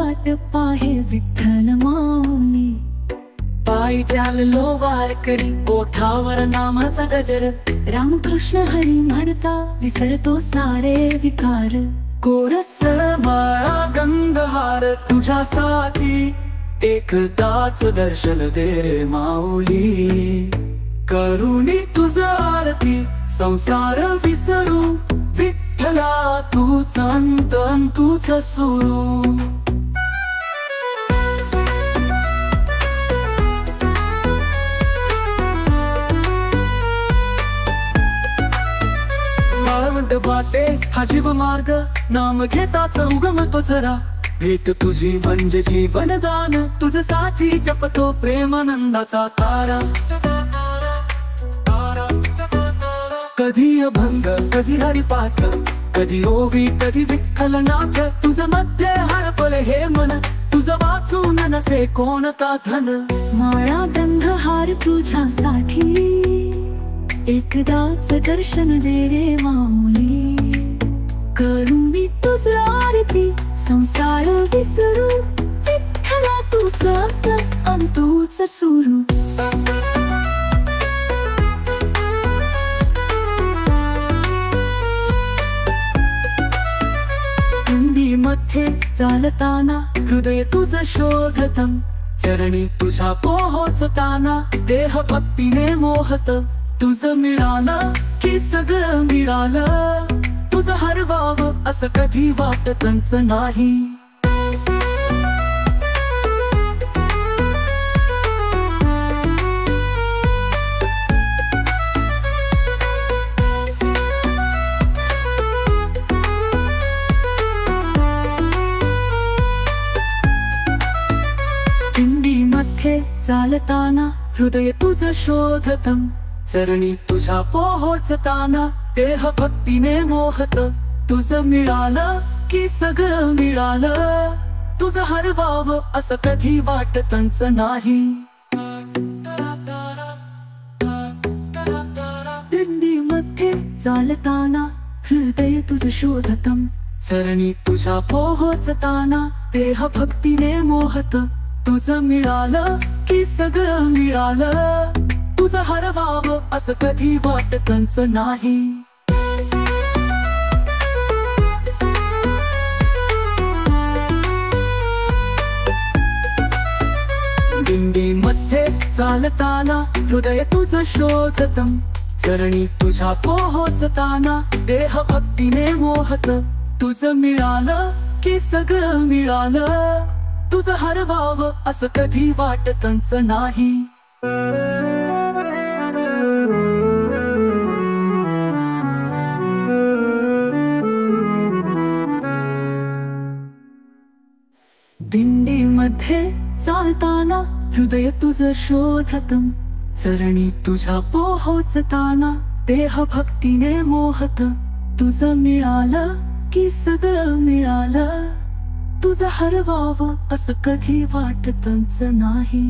वाट पाहे विठ्ठल माऊली। पायी चाललो वारकरी, ओठावर नामाचा गजर, रामकृष्ण हरी म्हणता विसरतो सारे विकार। कोरस माळा गंधहार तुझ्यासाठी, एकदाच दर्शन दे रे माऊली। करुणी तुझ आरती संसार विसरू, विठ्ठला तूच अंत तूच सुरू। वाटे हा जीव मार्ग, नाम घेताच उगमतो झरा, भेट तुझी म्हणजे जीवनदान, तुझ साथी जपतो प्रेमानंदाचा तारा। कधी अभंग कधी हरिपाठ, कधी ओवी कधी विठ्ठल नाथ, तुझ मध्ये हरपले हे मन, तुझ वाचून नसे कोणता धन। माळा गंधहार तुझ्यासाठी, एकदाच दर्शन दे रे माऊली। करुणी तुझ आरती संसार विसरू, विठ्ठला तूच अंत तूच सुरू। मध्ये चालताना हृदय तुझ शोधतम, चरणी तुझ्या पोहोचताना देह भक्तीने मोहत। तुझ मिळालं की सगळं मिळालं, तुझ हरवावं असं कधी वाटतच नाही। दिंडीमध्ये चालताना हृदय तुझ शोधतम, चरणी तुझ्या पोहोचताना देह भक्तीने मोहत। तुझ मिळालं की सगळं मिळालं, तुझ हरवावं असं कधी वाटतच नाही। दिंडीमध्ये चालताना हृदय तुझ शोधतम, चरणी तुझ्या पोहोचताना देह भक्तीने मोहत। तुझ मिळालं की सगळं मिळालं, तुझ हरवावं असं कधी वाटतच नाही। दिंडीमध्ये चालताना हृदय तुझ शोधतम, चरणी तुझ्या पोहोचताना देह भक्तीने मोहत। तुझ मिळालं की सगळं मिळालं, तुझ हरवावं असं कधी वाटतच नाही। दिंडीमध्ये चालताना हृदय तुझ शोधतम, चरणी तुझ्या पोहोचताना देह भक्तीने मोहत। तुझ मिळालं की सगळं मिळालं, तुझ हरवावं असं कधी वाटतच नाही।